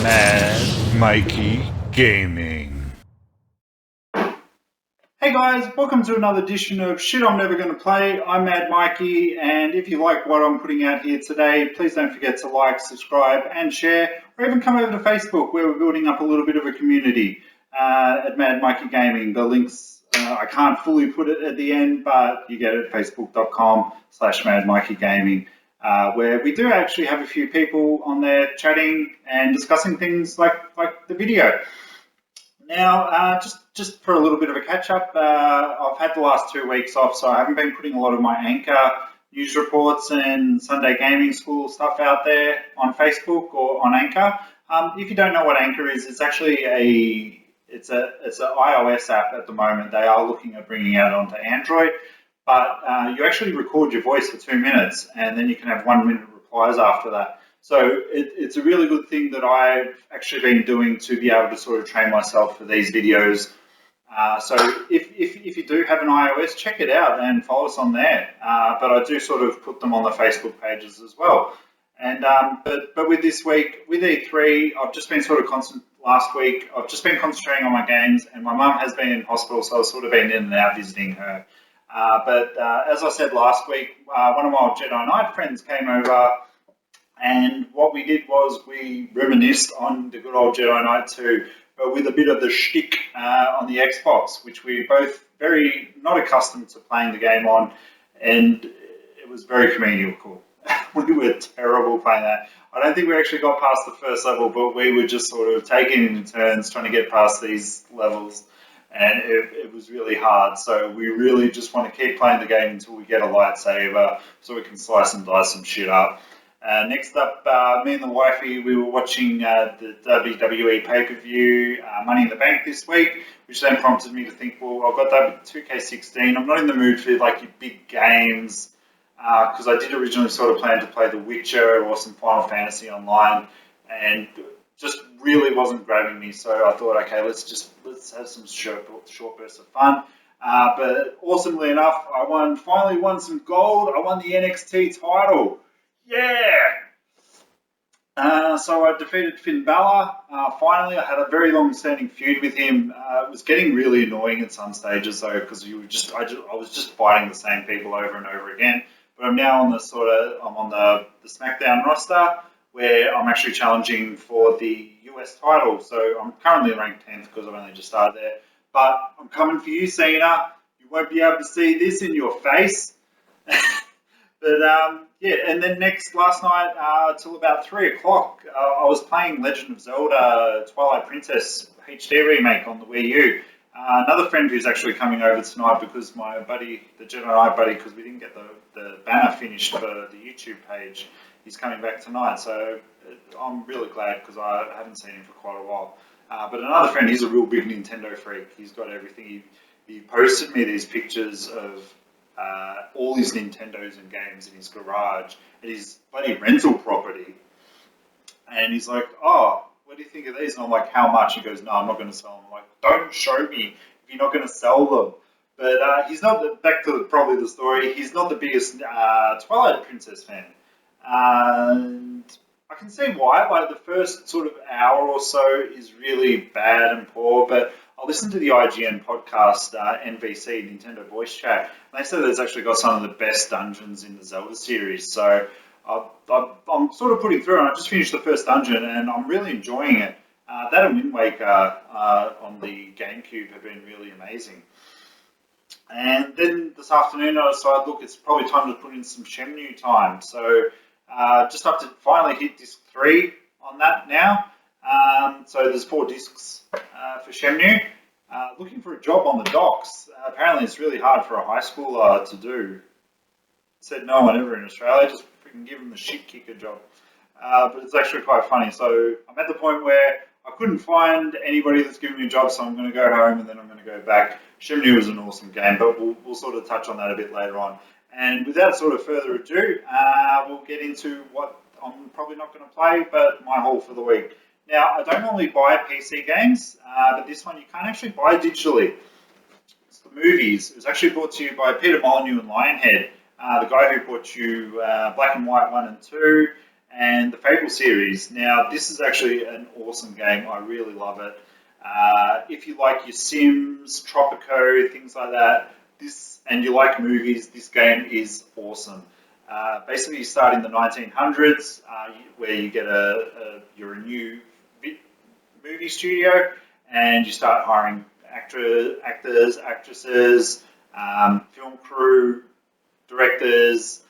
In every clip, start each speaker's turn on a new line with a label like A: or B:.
A: Mikeey Gaming.
B: Hey guys, welcome to another edition of Shit I'm Never Gonna Play. I'm Mad Mikey, and if you like what I'm putting out here today, please don't forget to like, subscribe, and share, or even come over to Facebook where we're building up a little bit of a community at Mad Mikey Gaming. The links, I can't fully put it at the end, but you get it at facebook.com/Mad Mikey Gaming, where we do actually have a few people on there chatting and discussing things like the video. Now, just for a little bit of a catch-up, I've had the last 2 weeks off, so I haven't been putting a lot of my Anchor news reports and Sunday Gaming School stuff out there on Facebook or on Anchor. If you don't know what Anchor is, it's actually it's an iOS app at the moment. They are looking at bringing it out onto Android, but you actually record your voice for 2 minutes, and then you can have 1-minute replies after that. So it's a really good thing that I've actually been doing to be able to sort of train myself for these videos. So if you do have an iOS, check it out and follow us on there. But I do sort of put them on the Facebook pages as well. And but with this week, with E3, I've just been sort of last week, I've just been concentrating on my games, and my mum has been in hospital, so I've sort of been in and out visiting her. But as I said last week, one of my old Jedi Knight friends came over. And what we did was we reminisced on the good old Jedi Knight 2, but with a bit of the shtick on the Xbox, which we both very not accustomed to playing the game on, and it was very comedical. We were terrible playing that. I don't think we actually got past the first level, but we were just sort of taking it in turns, trying to get past these levels, and it was really hard. So we really just want to keep playing the game until we get a lightsaber, so we can slice and dice some shit up. Next up, me and the wifey, we were watching the WWE pay-per-view, Money in the Bank this week, which then prompted me to think, well, I've got that with 2K16. I'm not in the mood for like your big games, because I did originally sort of plan to play The Witcher or some Final Fantasy online, and just really wasn't grabbing me. So I thought, okay, let's have some short bursts of fun. But awesomely enough, I finally won some gold. I won the NXT title. Yeah! So I defeated Finn Balor. Finally, I had a very long-standing feud with him. It was getting really annoying at some stages, though, because I was just fighting the same people over and over again. But I'm now on the Smackdown roster, where I'm actually challenging for the US title. So I'm currently ranked 10th because I've only just started there. But I'm coming for you, Cena. You won't be able to see this in your face. But yeah, and then last night till about 3 o'clock, I was playing Legend of Zelda Twilight Princess HD remake on the Wii U. Another friend who's actually coming over tonight because my buddy, the Jedi Knight buddy, because we didn't get the banner finished for the YouTube page, he's coming back tonight. So I'm really glad because I haven't seen him for quite a while. But another friend, he's a real big Nintendo freak. He's got everything. He posted me these pictures of all his Nintendos and games in his garage at his bloody rental property, and he's like, "Oh, what do you think of these?" And I'm like, "How much?" He goes, "No, I'm not going to sell them." I'm like, "Don't show me if you're not going to sell them." But he's not back to probably the story. He's not the biggest Twilight Princess fan, and I can see why. Like the first sort of hour or so is really bad and poor, but I listened to the IGN podcast, NVC, Nintendo Voice Chat, and they said that it's actually got some of the best dungeons in the Zelda series. So I'm sort of putting through, and I just finished the first dungeon, and I'm really enjoying it. That and Wind Waker on the GameCube have been really amazing. And then this afternoon I decided, look, it's probably time to put in some Shenmue time. So just have to finally hit disc 3 on that now. So there's 4 discs for Shenmue. Looking for a job on the docks. Apparently it's really hard for a high schooler to do. Said no one ever in Australia, just freaking give them the shit kicker job. But it's actually quite funny. So I'm at the point where I couldn't find anybody that's giving me a job, so I'm going to go home and then I'm going to go back. Shenmue was an awesome game, but we'll sort of touch on that a bit later on. And without sort of further ado, we'll get into what I'm probably not going to play, but my haul for the week. Now, I don't normally buy PC games, but this one you can't actually buy digitally. It's the movies. It was actually brought to you by Peter Molyneux and Lionhead, the guy who brought you Black and White 1 and 2, and the Fable series. Now, this is actually an awesome game. I really love it. If you like your Sims, Tropico, things like that, and you like movies, this game is awesome. Basically, you start in the 1900s, where you get you're a new movie studio, and you start hiring actors, actresses, film crew, directors,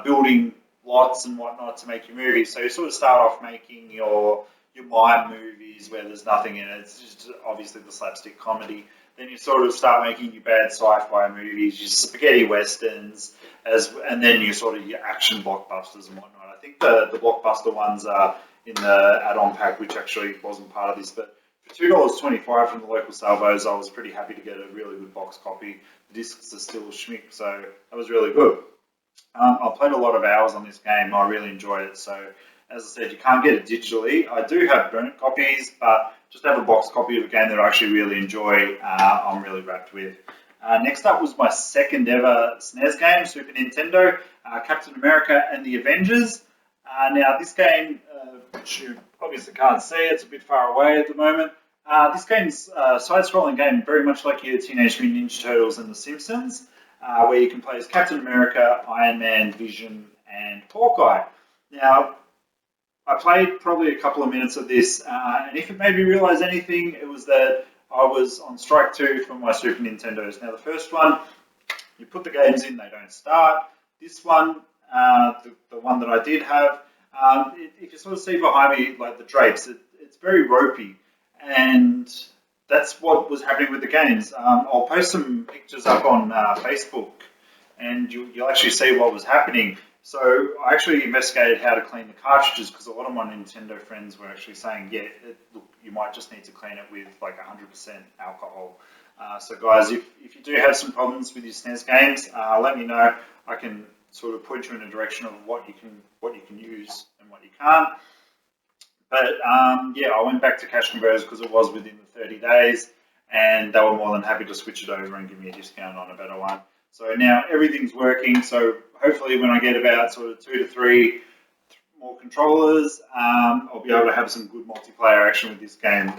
B: building lots and whatnot to make your movies. So you sort of start off making your mime movies where there's nothing in it. It's just obviously the slapstick comedy. Then you sort of start making your bad sci-fi movies, your spaghetti westerns, and then you sort of your action blockbusters and whatnot. I think the blockbuster ones are in the add-on pack, which actually wasn't part of this, but for $2.25 from the local salvos, I was pretty happy to get a really good box copy. The discs are still schmick, so that was really good. I played a lot of hours on this game. I really enjoyed it. So, as I said, you can't get it digitally. I do have burnt copies, but just to have a box copy of a game that I actually really enjoy, I'm really wrapped with. Next up was my second ever SNES game, Super Nintendo, Captain America and the Avengers. Now, this game, which you obviously can't see, it's a bit far away at the moment. This game's a side-scrolling game, very much like your Teenage Mutant Ninja Turtles and The Simpsons, where you can play as Captain America, Iron Man, Vision, and Hawkeye. Now, I played probably a couple of minutes of this, and if it made me realise anything, it was that I was on strike two for my Super Nintendos. Now, the first one, you put the games in, they don't start. This one, the one that I did have, if you sort of see behind me, like the drapes, it's very ropey, and that's what was happening with the games. I'll post some pictures up on Facebook, and you'll actually see what was happening. So I actually investigated how to clean the cartridges, because a lot of my Nintendo friends were actually saying, yeah, look, you might just need to clean it with like 100% alcohol. So guys, if you do have some problems with your SNES games, let me know. I can sort of point you in a direction of what you can use and what you can't. But yeah, I went back to Cash Converters because it was within the 30 days, and they were more than happy to switch it over and give me a discount on a better one. So now everything's working. So hopefully when I get about sort of 2 to 3 more controllers, I'll be able to have some good multiplayer action with this game.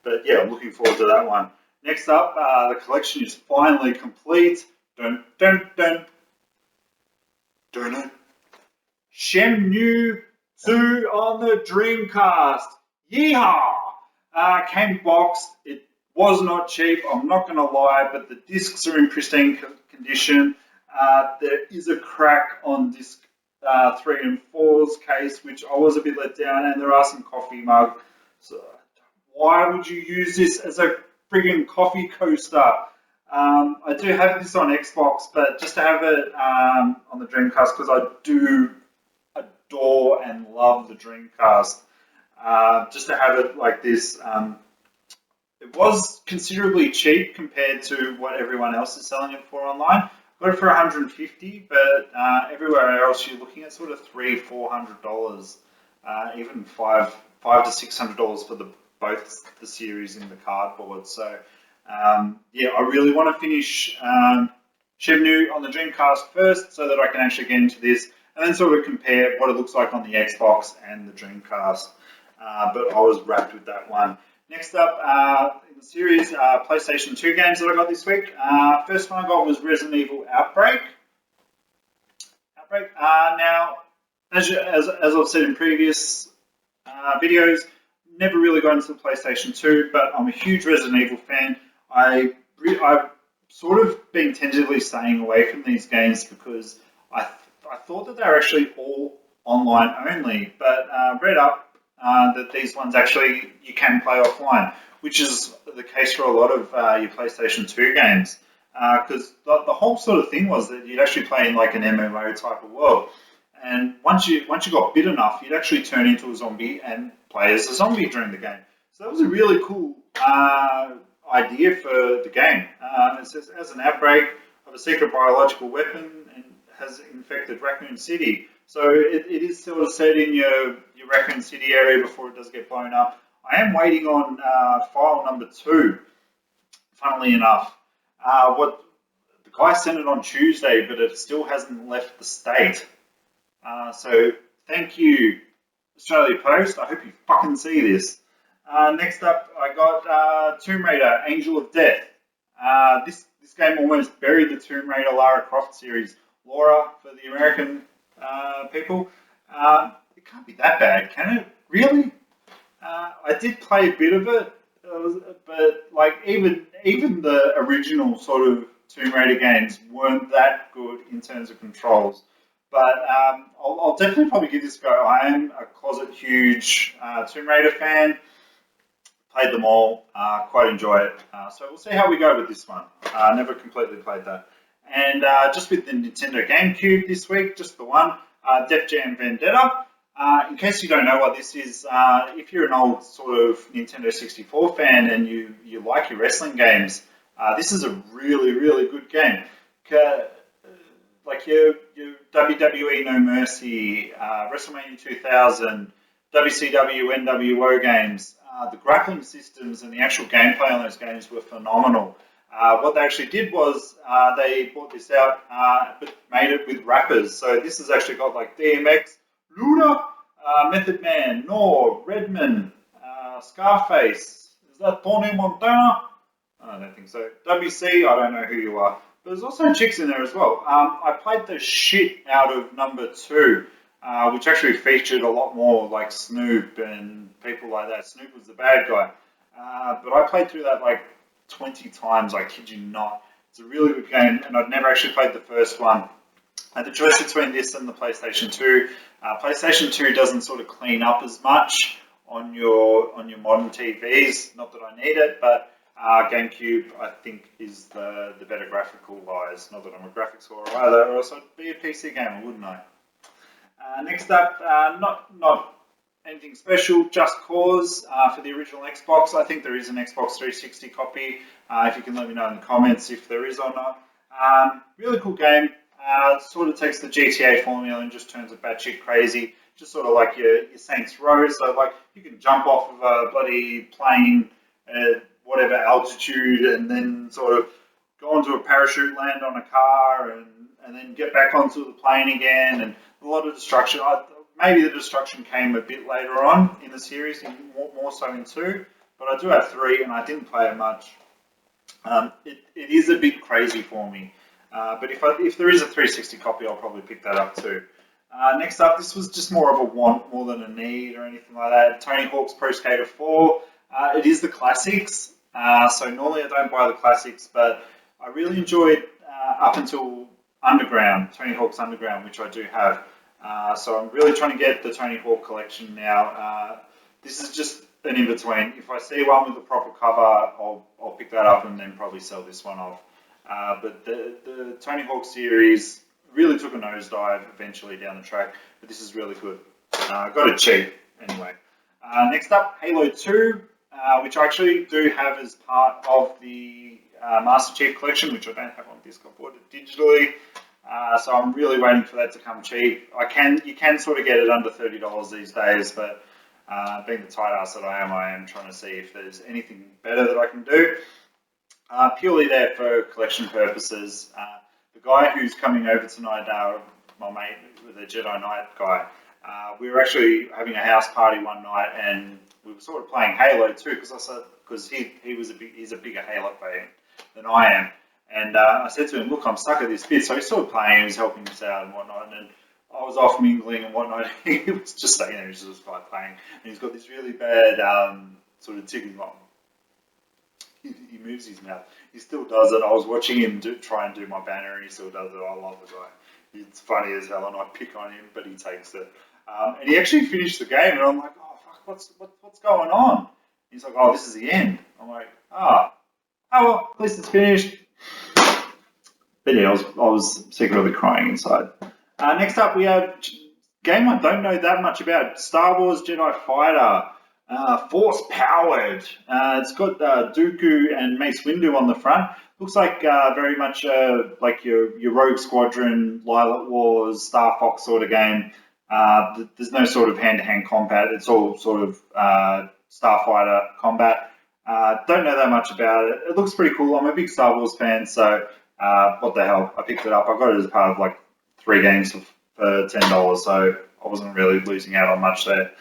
B: But yeah, I'm looking forward to that one. Next up, the collection is finally complete. Dun, dun, dun. Dun, dun. Shenmue 2 on the Dreamcast. Yeehaw! Came boxed. It was not cheap, I'm not going to lie, but the discs are in pristine condition. There is a crack on disc 3 and 4's case, which I was a bit let down, and there are some coffee mugs. So why would you use this as a friggin' coffee coaster? I do have this on Xbox, but just to have it on the Dreamcast, because I do adore and love the Dreamcast, just to have it like this. It was considerably cheap compared to what everyone else is selling it for online. Got it for $150, but everywhere else you're looking at sort of $300-400, even $500 to $600 for both the series and the cardboard. So yeah, I really want to finish Shenmue on the Dreamcast first, so that I can actually get into this, and then sort of compare what it looks like on the Xbox and the Dreamcast. But I was wrapped with that one. Next up in the series, PlayStation 2 games that I got this week. First one I got was Resident Evil Outbreak. Now, as I've said in previous videos, never really got into the PlayStation 2, but I'm a huge Resident Evil fan. I've sort of been tentatively staying away from these games because I thought that they were actually all online only, but read up that these ones actually you can play offline, which is the case for a lot of your PlayStation 2 games. Because the whole sort of thing was that you'd actually play in like an MMO type of world, and once you got bit enough, you'd actually turn into a zombie and play as a zombie during the game. So that was a really cool idea for the game. It says, as an outbreak of a secret biological weapon and has infected Raccoon City. So it is sort of set in your Raccoon City area before it does get blown up. I am waiting on file number 2, funnily enough. What the guy sent it on Tuesday, but it still hasn't left the state. So Thank you, Australia Post. I hope you fucking see this. Next up, I got Tomb Raider: Angel of Death. This game almost buried the Tomb Raider Lara Croft series. Laura for the American people. It can't be that bad, can it? Really? I did play a bit of it, but like even the original sort of Tomb Raider games weren't that good in terms of controls. But I'll definitely probably give this a go. I am a closet huge Tomb Raider fan. Played them all, quite enjoy it. So we'll see how we go with this one. Never completely played that. And just with the Nintendo GameCube this week, just the one, Def Jam Vendetta. In case you don't know what this is, if you're an old sort of Nintendo 64 fan and you like your wrestling games, this is a really, really good game. Like your WWE No Mercy, WrestleMania 2000, WCW, NWO games, the grappling systems and the actual gameplay on those games were phenomenal. What they actually did was they brought this out but made it with rappers. So this has actually got like DMX, Luda, Method Man, Nor, Redman, Scarface. Is that Tony Montana? I don't think so. WC, I don't know who you are. But there's also chicks in there as well. I played the shit out of number 2, which actually featured a lot more like Snoop and people like that. Snoop was the bad guy. But I played through that like 20 times, I kid you not. It's a really good game, and I'd never actually played the first one. I had the choice between this and the PlayStation 2. PlayStation 2 doesn't sort of clean up as much on your modern TVs. Not that I need it, but GameCube, I think, is the better graphical wise. Not that I'm a graphics whore either, or else I'd be a PC gamer, wouldn't I? Next up, not anything special, Just Cause for the original Xbox. I think there is an Xbox 360 copy. If you can let me know in the comments if there is or not. Really cool game. Sort of takes the GTA formula and just turns it batshit crazy. Just sort of like your Saints Row. So like you can jump off of a bloody plane at whatever altitude and then sort of go onto a parachute, land on a car, and then get back onto the plane again. And a lot of destruction. Maybe the destruction came a bit later on in the series, more so in 2. But I do have 3, and I didn't play it much. It is a bit crazy for me. But if there is a 360 copy, I'll probably pick that up too. Next up, this was just more of a want more than a need or anything like that. Tony Hawk's Pro Skater 4. It is the classics. So normally I don't buy the classics, but I really enjoyed up until Underground, Tony Hawk's Underground, which I do have. So I'm really trying to get the Tony Hawk collection now. This is just an in-between. If I see one with a proper cover, I'll pick that up and then probably sell this one off. But the Tony Hawk series really took a nosedive eventually down the track, but this is really good. Got it cheap anyway. Next up, Halo 2, which I actually do have as part of the Master Chief Collection, which I don't have on disc. I bought it digitally. So I'm really waiting for that to come cheap. You can sort of get it under $30 these days, but being the tight ass that I am trying to see if there's anything better that I can do. Purely there for collection purposes. The guy who's coming over tonight, my mate, the Jedi Knight guy, we were actually having a house party one night, and we were sort of playing Halo too, because he's a bigger Halo fan than I am. And I said to him, look, I'm stuck at this bit. So he started playing, he was helping us out and whatnot. And I was off mingling and whatnot. He was just staying there, he was just like playing. And he's got this really bad sort of ticking on. He moves his mouth. He still does it. I was watching him try and do my banner, and he still does it. I love the guy. It's funny as hell, and I pick on him, but he takes it. And he actually finished the game, and I'm like, oh, fuck, what's going on? He's like, oh, this is the end. I'm like, oh well, at least it's finished. But yeah, I was secretly crying inside. Next up, we have a game I don't know that much about. Star Wars Jedi Fighter. Force powered. It's got Dooku and Mace Windu on the front. Looks like very much like your Rogue Squadron, Lilac Wars, Star Fox sort of game. There's no sort of hand-to-hand combat. It's all sort of Starfighter combat. Don't know that much about it. It looks pretty cool. I'm a big Star Wars fan, so what the hell? I picked it up. I got it as part of like 3 games for $10, so I wasn't really losing out on much there.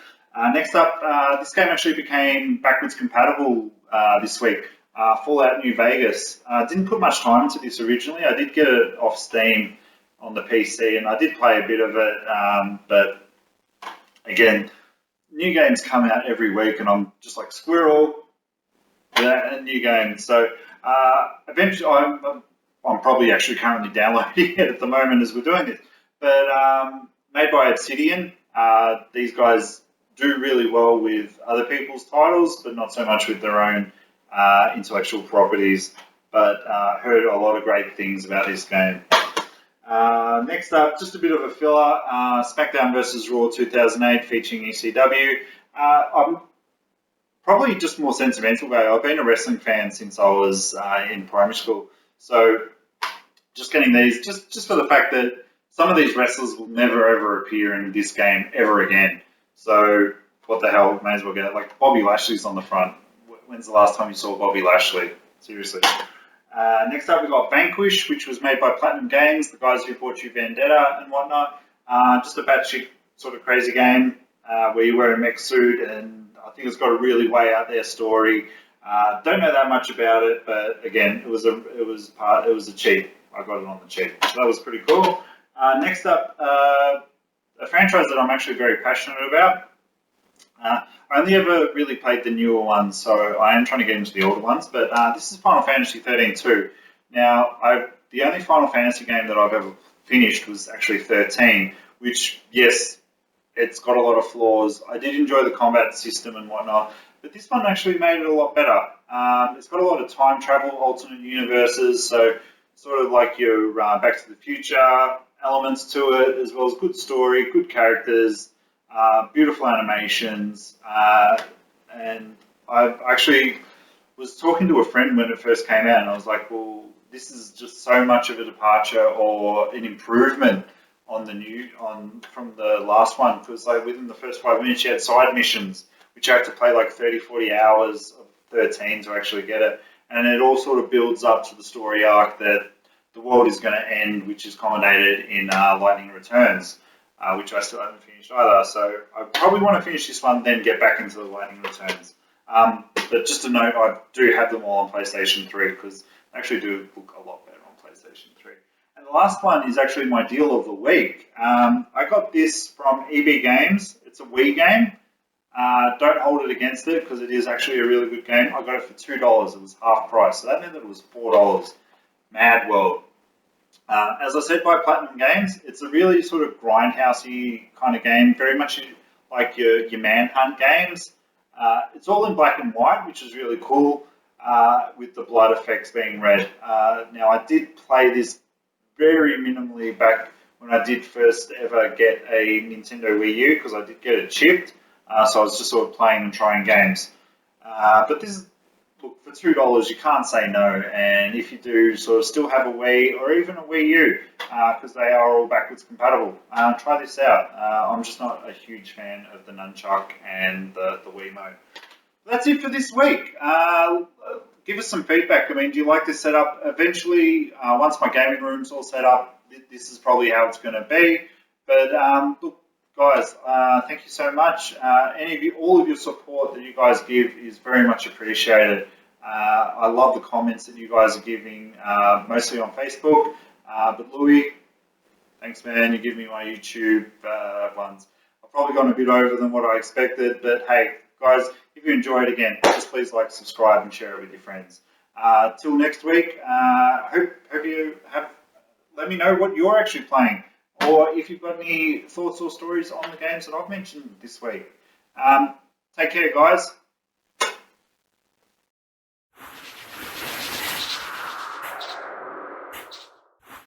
B: Next up, this game actually became backwards compatible this week. Fallout New Vegas. Didn't put much time into this originally. I did get it off Steam on the PC, and I did play a bit of it. But again, new games come out every week, and I'm just like squirrel. Yeah, a new game. So eventually, I'm probably actually currently downloading it at the moment as we're doing this. But made by Obsidian. These guys do really well with other people's titles, but not so much with their own intellectual properties. But heard a lot of great things about this game. Next up, just a bit of a filler, Smackdown vs. Raw 2008 featuring ECW. I'm probably just more sentimental about it. I've been a wrestling fan since I was in primary school. So just getting these, just for the fact that some of these wrestlers will never ever appear in this game ever again. So what the hell, may as well get it. Like Bobby Lashley's on the front. When's the last time you saw Bobby Lashley? Seriously. Next up, we've got Vanquish, which was made by Platinum Games, the guys who bought you Vendetta and whatnot. Just a batshit sort of crazy game where you wear a mech suit, and I think it's got a really way out there story. Don't know that much about it, but again, it was a cheap. I got it on the cheap, so that was pretty cool. Next up, a franchise that I'm actually very passionate about. I only ever really played the newer ones, so I am trying to get into the older ones, but this is Final Fantasy 13-2. Now, the only Final Fantasy game that I've ever finished was actually 13, which, yes, it's got a lot of flaws. I did enjoy the combat system and whatnot, but this one actually made it a lot better. It's got a lot of time travel, alternate universes, so sort of like your Back to the Future elements to it, as well as good story, good characters, beautiful animations, and I actually was talking to a friend when it first came out, and I was like, well, this is just so much of a departure or an improvement on from the last one, because like within the first 5 minutes you had side missions, which you had to play like 30-40 hours of 13 to actually get it, and it all sort of builds up to the story arc that the world is going to end, which is culminated in Lightning Returns. Which I still haven't finished either. So I probably want to finish this one, then get back into the Lightning Returns. But just to note, I do have them all on PlayStation 3 because they actually do look a lot better on PlayStation 3. And the last one is actually my deal of the week. I got this from EB Games. It's a Wii game. Don't hold it against it because it is actually a really good game. I got it for $2. It was half price. So that meant that it was $4. Mad world. As I said, by Platinum Games, it's a really sort of grindhousey kind of game, very much like your Manhunt games. It's all in black and white, which is really cool, with the blood effects being red. Now, I did play this very minimally back when I did first ever get a Nintendo Wii U, because I did get it chipped, so I was just sort of playing and trying games. But this is, look, for $2, you can't say no, and if you do sort of still have a Wii or even a Wii U, because they are all backwards compatible, try this out. I'm just not a huge fan of the nunchuck and the Wiimote. That's it for this week. Give us some feedback. I mean, do you like this setup? Eventually, once my gaming room's all set up, this is probably how it's going to be. But look, guys, thank you so much. All of your support that you guys give is very much appreciated. I love the comments that you guys are giving, mostly on Facebook. But Louis, thanks, man. You give me my YouTube ones. I've probably gone a bit over than what I expected, but hey, guys, if you enjoy it again, just please like, subscribe, and share it with your friends. Till next week, hope you have. Let me know what you're actually playing, or if you've got any thoughts or stories on the games that I've mentioned this week. Take care, guys.